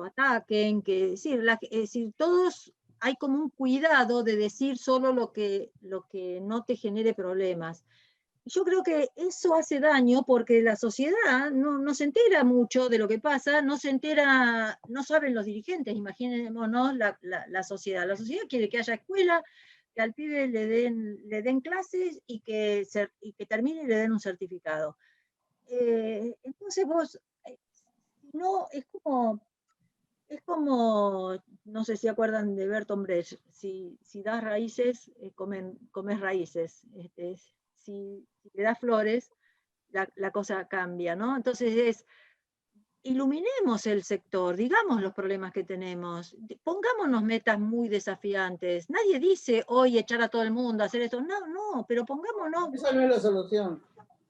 ataquen, es decir, todos hay como un cuidado de decir solo lo que no te genere problemas. Yo creo que eso hace daño porque la sociedad no se entera mucho de lo que pasa, no saben los dirigentes, imaginémonos la sociedad. La sociedad quiere que haya escuela, que al pibe le den clases y que termine y le den un certificado. Entonces vos, no, es como, no sé si acuerdan de Bertolt Brecht, si das raíces, comes raíces. Si le das flores, la cosa cambia, ¿no? Entonces iluminemos el sector, digamos los problemas que tenemos, pongámonos metas muy desafiantes. Nadie dice hoy echar a todo el mundo, hacer esto. No, pero pongámonos. Esa no es la solución.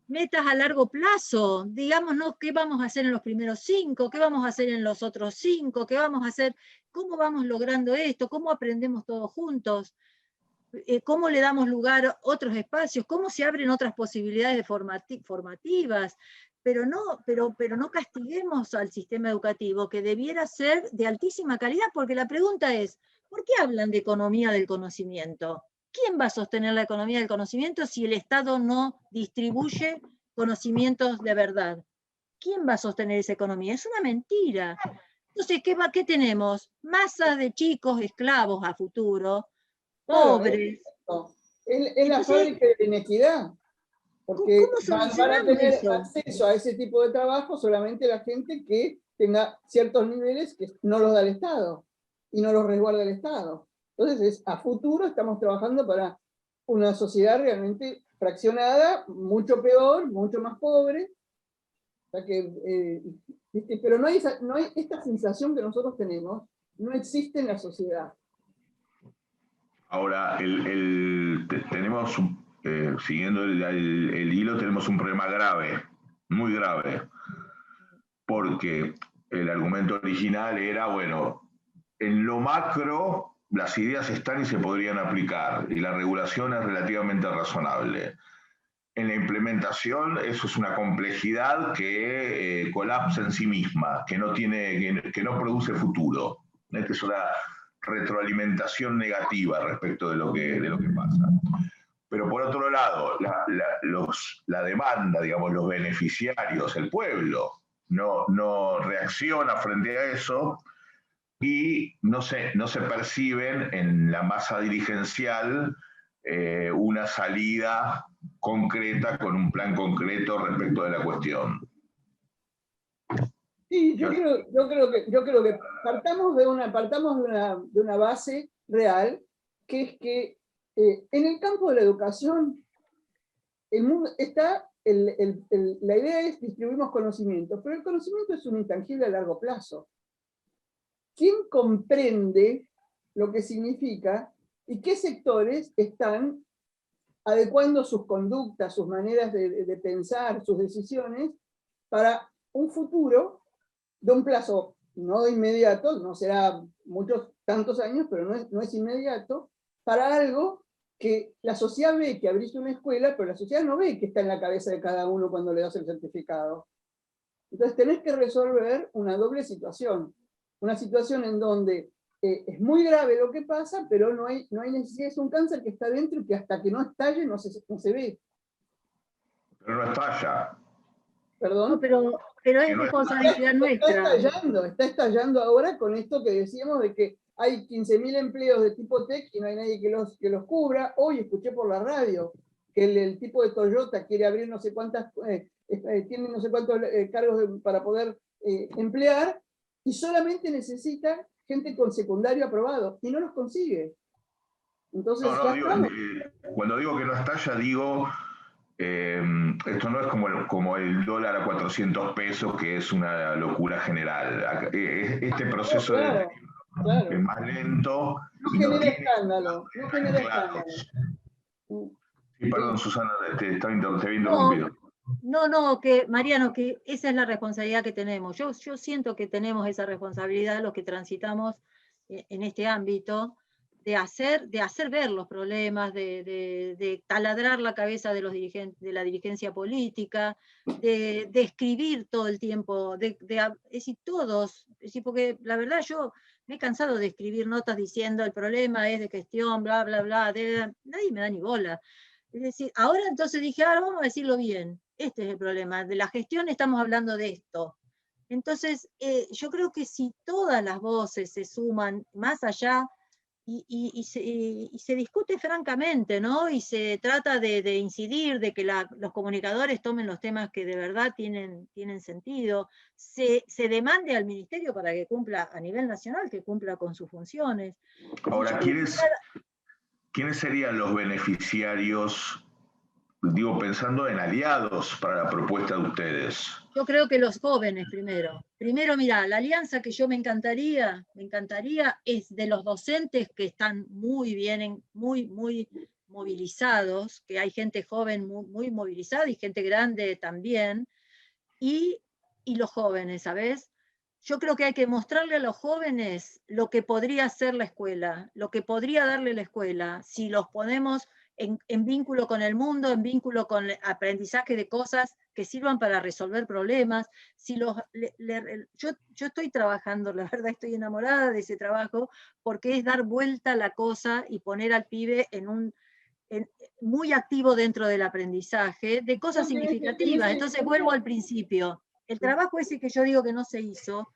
Metas a largo plazo, digámonos qué vamos a hacer en los primeros 5, qué vamos a hacer en los otros 5, qué vamos a hacer, cómo vamos logrando esto, cómo aprendemos todos juntos, cómo le damos lugar a otros espacios, cómo se abren otras posibilidades formativas, pero no castiguemos al sistema educativo, que debiera ser de altísima calidad, porque la pregunta es, ¿por qué hablan de economía del conocimiento? ¿Quién va a sostener la economía del conocimiento si el Estado no distribuye conocimientos de verdad? ¿Quién va a sostener esa economía? Es una mentira. Entonces, ¿qué tenemos? Masas de chicos esclavos a futuro, pobres. Claro, es la fábrica de la inequidad. Porque ¿Cómo van a tener eso? acceso a ese tipo de trabajo solamente la gente que tenga ciertos niveles que no los da el Estado y no los resguarda el Estado. Entonces, a futuro estamos trabajando para una sociedad realmente fraccionada, mucho peor, mucho más pobre. O sea que, pero no hay esta sensación que nosotros tenemos, no existe en la sociedad. Ahora, tenemos, siguiendo el hilo, tenemos un problema grave, muy grave, porque el argumento original era, bueno, en lo macro las ideas están y se podrían aplicar, y la regulación es relativamente razonable. En la implementación eso es una complejidad que colapsa en sí misma, que no produce futuro. Esta es una retroalimentación negativa respecto de lo que pasa. Pero por otro lado, la demanda, digamos, los beneficiarios, el pueblo, no reacciona frente a eso y no se perciben en la masa dirigencial una salida concreta con un plan concreto respecto de la cuestión. Sí, yo creo que partamos de una base real, que es que en el campo de la educación, el mundo está, la idea es distribuimos conocimientos, pero el conocimiento es un intangible a largo plazo. ¿Quién comprende lo que significa y qué sectores están adecuando sus conductas, sus maneras de pensar, sus decisiones, para un futuro de un plazo no inmediato, no será tantos años, pero no es inmediato, para algo que la sociedad ve que abriste una escuela, pero la sociedad no ve que está en la cabeza de cada uno cuando le das el certificado. Entonces tenés que resolver una doble situación. Una situación en donde es muy grave lo que pasa, pero no hay necesidad, es un cáncer que está dentro y que hasta que no estalle no se ve. Pero no estalla. ¿Perdón? No, pero es responsabilidad nuestra. Está estallando ahora con esto que decíamos de que hay 15.000 empleos de tipo tech y no hay nadie que los cubra. Hoy escuché por la radio que el tipo de Toyota quiere abrir no sé cuántas, tiene no sé cuántos cargos para poder emplear, y solamente necesita gente con secundario aprobado, y no los consigue. Entonces, cuando digo que no está, ya digo, esto no es como el dólar a 400 pesos, que es una locura general. Este proceso claro. es más lento. No genera escándalo, no genera escándalo. Sí, perdón, Susana, te había interrumpido. No, que Mariano, que esa es la responsabilidad que tenemos. Yo siento que tenemos esa responsabilidad los que transitamos en este ámbito, de hacer ver los problemas, de taladrar la cabeza de los dirigentes, de la dirigencia política, de escribir todo el tiempo, es decir, todos, es decir, porque la verdad yo me he cansado de escribir notas diciendo el problema es de gestión, bla, bla, bla, nadie me da ni bola. Es decir, ahora entonces dije, ahora vamos a decirlo bien, este es el problema, de la gestión estamos hablando de esto. Entonces, yo creo que si todas las voces se suman más allá y se discute francamente, ¿no? Y se trata de incidir, de que los comunicadores tomen los temas que de verdad tienen sentido, se demande al ministerio para que cumpla a nivel nacional, que cumpla con sus funciones. Ahora, ¿quiénes serían los beneficiarios, digo, pensando en aliados para la propuesta de ustedes? Yo creo que los jóvenes primero. Primero, mira, la alianza que yo me encantaría es de los docentes que están muy bien, muy movilizados, que hay gente joven muy movilizada y gente grande también, y los jóvenes, ¿sabes? Yo creo que hay que mostrarle a los jóvenes lo que podría ser la escuela, lo que podría darle la escuela, si los ponemos en vínculo con el mundo, en vínculo con el aprendizaje de cosas que sirvan para resolver problemas. Si yo estoy trabajando, la verdad estoy enamorada de ese trabajo, porque es dar vuelta a la cosa y poner al pibe muy activo dentro del aprendizaje, de cosas significativas. Entonces vuelvo al principio. El trabajo ese que yo digo que no se hizo,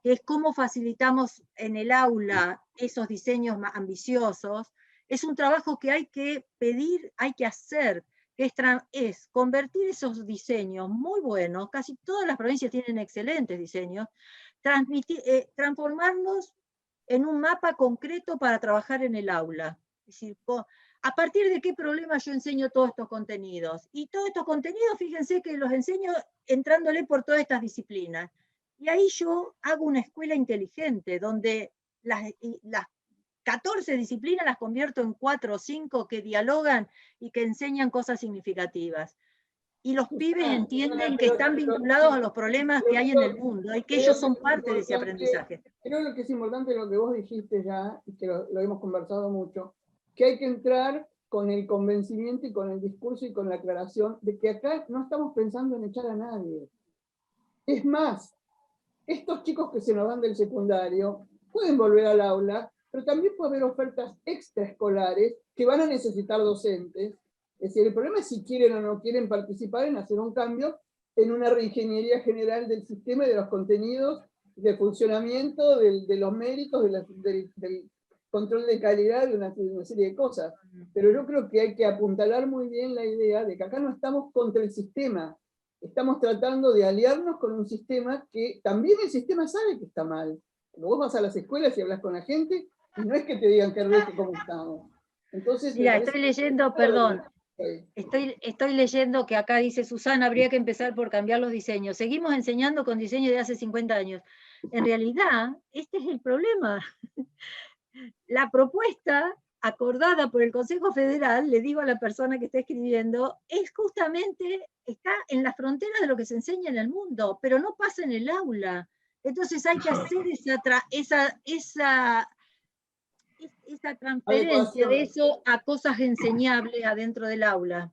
que es cómo facilitamos en el aula esos diseños más ambiciosos, es un trabajo que hay que pedir, hay que hacer, que es convertir esos diseños muy buenos, casi todas las provincias tienen excelentes diseños, transformarlos en un mapa concreto para trabajar en el aula. Es decir, ¿a partir de qué problema yo enseño todos estos contenidos? Y todos estos contenidos, fíjense que los enseño entrándole por todas estas disciplinas. Y ahí yo hago una escuela inteligente, donde las 14 disciplinas las convierto en 4 o 5 que dialogan y que enseñan cosas significativas. Y los pibes entienden que están vinculados a los problemas que hay en el mundo y que ellos son parte de ese aprendizaje. Creo que es importante lo que vos dijiste ya, y que lo hemos conversado mucho, que hay que entrar con el convencimiento y con el discurso y con la aclaración de que acá no estamos pensando en echar a nadie. Es más, estos chicos que se nos van del secundario pueden volver al aula, pero también puede haber ofertas extraescolares que van a necesitar docentes. Es decir, el problema es si quieren o no quieren participar en hacer un cambio en una reingeniería general del sistema y de los contenidos, del funcionamiento, de los méritos, del control de calidad, de una serie de cosas. Pero yo creo que hay que apuntalar muy bien la idea de que acá no estamos contra el sistema, estamos tratando de aliarnos con un sistema que también el sistema sabe que está mal. Vos vas a las escuelas y hablas con la gente, y no es que te digan que rege cómo estamos. Entonces, mira, estoy leyendo, perdón, estoy leyendo que acá dice Susana, habría que empezar por cambiar los diseños. Seguimos enseñando con diseños de hace 50 años. En realidad, este es el problema. La propuesta acordada por el Consejo Federal, le digo a la persona que está escribiendo, es justamente, está en las fronteras de lo que se enseña en el mundo, pero no pasa en el aula. Entonces hay que hacer esa transferencia de eso a cosas enseñables adentro del aula.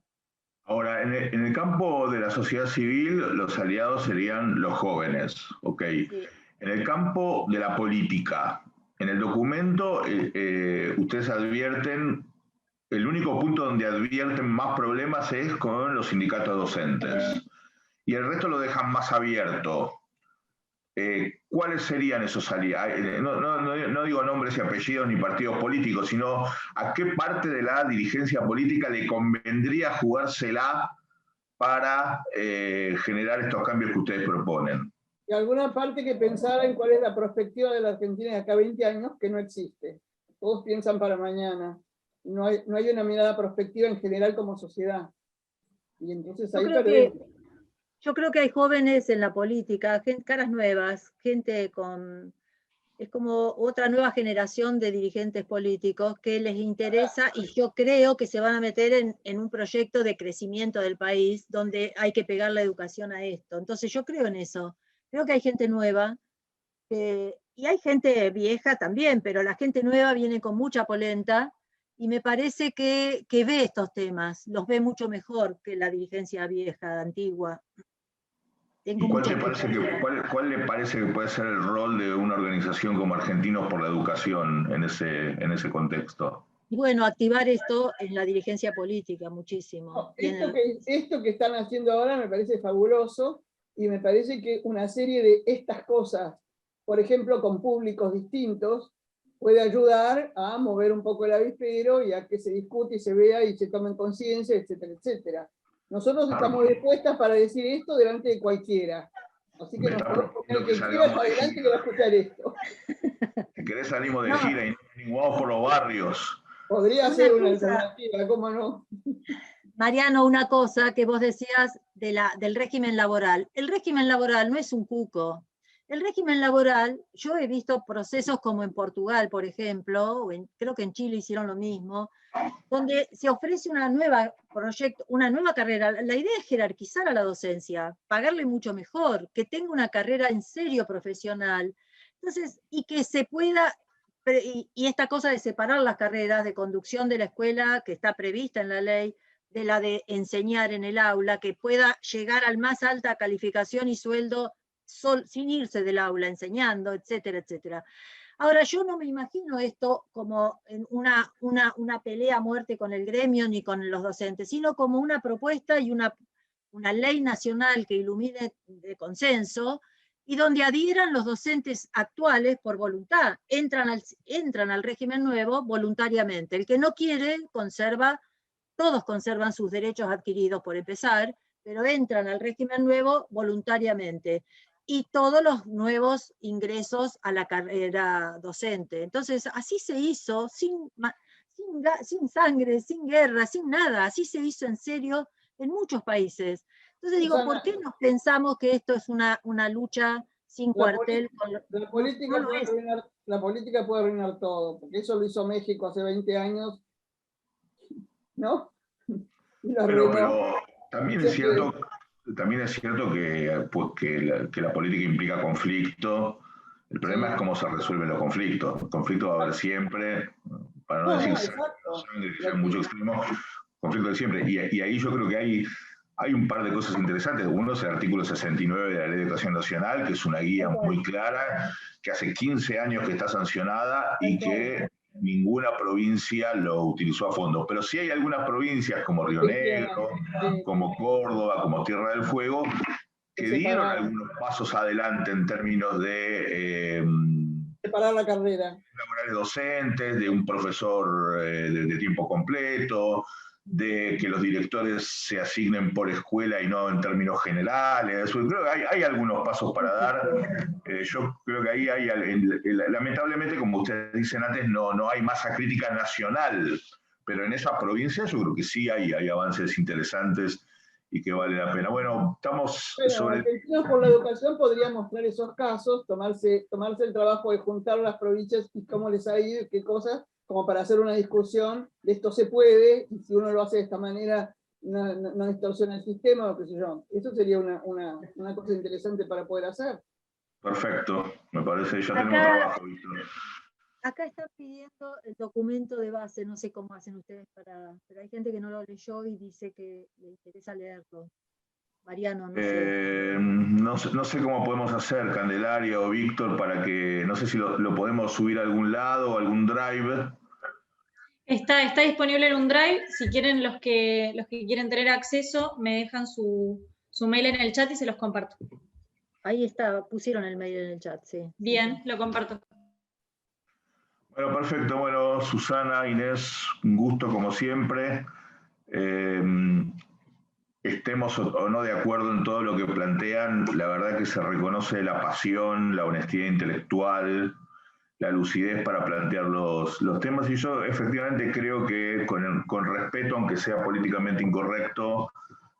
Ahora, en el campo de la sociedad civil, los aliados serían los jóvenes, ¿ok? Sí. En el campo de la política, en el documento ustedes advierten, el único punto donde advierten más problemas es con los sindicatos docentes. Y el resto lo dejan más abierto. ¿cuáles serían esos aliados? No digo nombres y apellidos ni partidos políticos, sino a qué parte de la dirigencia política le convendría jugársela para generar estos cambios que ustedes proponen. Y alguna parte que pensara en cuál es la perspectiva de la Argentina de acá a 20 años, que no existe. Todos piensan para mañana. No hay una mirada prospectiva en general como sociedad. Y entonces ahí yo creo que hay jóvenes en la política, caras nuevas, gente con... Es como otra nueva generación de dirigentes políticos que les interesa, y yo creo que se van a meter en un proyecto de crecimiento del país donde hay que pegar la educación a esto. Entonces yo creo en eso. Creo que hay gente nueva, y hay gente vieja también, pero la gente nueva viene con mucha polenta, y me parece que ve estos temas, los ve mucho mejor que la dirigencia vieja, antigua. ¿Y cuál le parece que puede ser el rol de una organización como Argentinos por la Educación en ese contexto? Y bueno, activar esto en la dirigencia política muchísimo. No, esto que están haciendo ahora me parece fabuloso, y me parece que una serie de estas cosas, por ejemplo, con públicos distintos, puede ayudar a mover un poco el avispero y a que se discute y se vea y se tome en conciencia, etcétera, etcétera. Nosotros estamos dispuestas para decir esto delante de cualquiera. Así que nos podemos poner que quiera adelante que va a escuchar esto. Si querés salimos de gira y vamos por los barrios. Podría ser una alternativa, ¿cómo no? Mariano, una cosa que vos decías del régimen laboral. El régimen laboral no es un cuco. El régimen laboral, yo he visto procesos como en Portugal, por ejemplo, creo que en Chile hicieron lo mismo, donde se ofrece una nueva carrera. La idea es jerarquizar a la docencia, pagarle mucho mejor, que tenga una carrera en serio profesional. Entonces, y que se pueda, y esta cosa de separar las carreras de conducción de la escuela, que está prevista en la ley, de la de enseñar en el aula, que pueda llegar al más alta calificación y sueldo sin irse del aula, enseñando, etcétera, etcétera. Ahora, yo no me imagino esto como en una pelea a muerte con el gremio ni con los docentes, sino como una propuesta y una ley nacional que ilumine de consenso, y donde adhieran los docentes actuales por voluntad, entran al régimen nuevo voluntariamente. El que no quiere, todos conservan sus derechos adquiridos por empezar, pero entran al régimen nuevo voluntariamente, y todos los nuevos ingresos a la carrera docente. Entonces, así se hizo, sin sangre, sin guerra, sin nada, así se hizo en serio en muchos países. Entonces digo, ¿por qué nos pensamos que esto es una lucha sin cuartel? La política puede arruinar todo, porque eso lo hizo México hace 20 años, ¿no? Pero también es cierto que la política implica conflicto. El problema es cómo se resuelven los conflictos. El conflicto va a haber siempre, para no decir mucho extremo, conflicto de siempre. Y ahí yo creo que hay un par de cosas interesantes. Uno es el artículo 69 de la Ley de Educación Nacional, que es una guía muy clara, que hace 15 años que está sancionada y que ninguna provincia lo utilizó a fondo. Pero sí hay algunas provincias como Río Negro, como Córdoba, como Tierra del Fuego, que dieron algunos pasos adelante en términos de separar la carrera. Laborales docentes, de un profesor de tiempo completo, de que los directores se asignen por escuela y no en términos generales. Creo que hay algunos pasos para dar. Yo creo que ahí hay, lamentablemente, como ustedes dicen antes, no hay masa crítica nacional, pero en esa provincia yo creo que sí hay avances interesantes y que vale la pena. Bueno, estamos sobre... Argentinos por la Educación podría mostrar esos casos, tomarse el trabajo de juntar las provincias y cómo les ha ido, qué cosas, como para hacer una discusión de esto se puede, y si uno lo hace de esta manera no distorsiona el sistema, o qué sé yo. Eso sería una cosa interesante para poder hacer. Perfecto, me parece, ya tenemos trabajo, Víctor. Acá están pidiendo el documento de base, no sé cómo hacen ustedes pero hay gente que no lo leyó y dice que le interesa leerlo. Mariano, no sé. No sé cómo podemos hacer, Candelaria o Víctor, para que, no sé si lo podemos subir a algún lado, a algún drive. Está disponible en un drive. Si quieren, los que quieren tener acceso, me dejan su mail en el chat y se los comparto. Ahí está, pusieron el mail en el chat, sí. Bien, lo comparto. Bueno, perfecto. Bueno, Susana, Inés, un gusto como siempre. Estemos o no de acuerdo en todo lo que plantean, la verdad que se reconoce la pasión, la honestidad intelectual, la lucidez para plantear los temas, y yo efectivamente creo que con respeto, aunque sea políticamente incorrecto,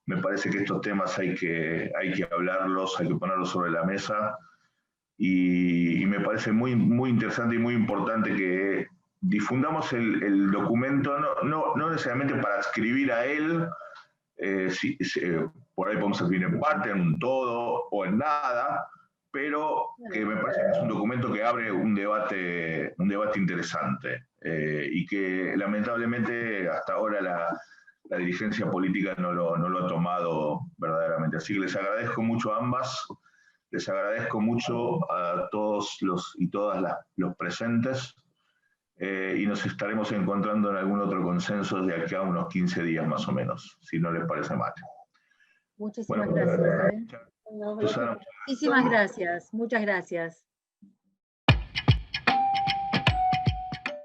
me parece que estos temas hay que hablarlos, hay que ponerlos sobre la mesa, y me parece muy, muy interesante y muy importante que difundamos el documento, no necesariamente para adscribir a él, por ahí podemos escribir en parte, en un todo o en nada, pero que me parece que es un documento que abre un debate interesante, y que lamentablemente hasta ahora la dirigencia política no lo ha tomado verdaderamente. Así que les agradezco mucho a ambas, les agradezco mucho a todos y todas los presentes, y nos estaremos encontrando en algún otro consenso de aquí a unos 15 días más o menos, si no les parece mal. Muchísimas Bueno, gracias. Susana, Muchísimas gracias, muchas gracias.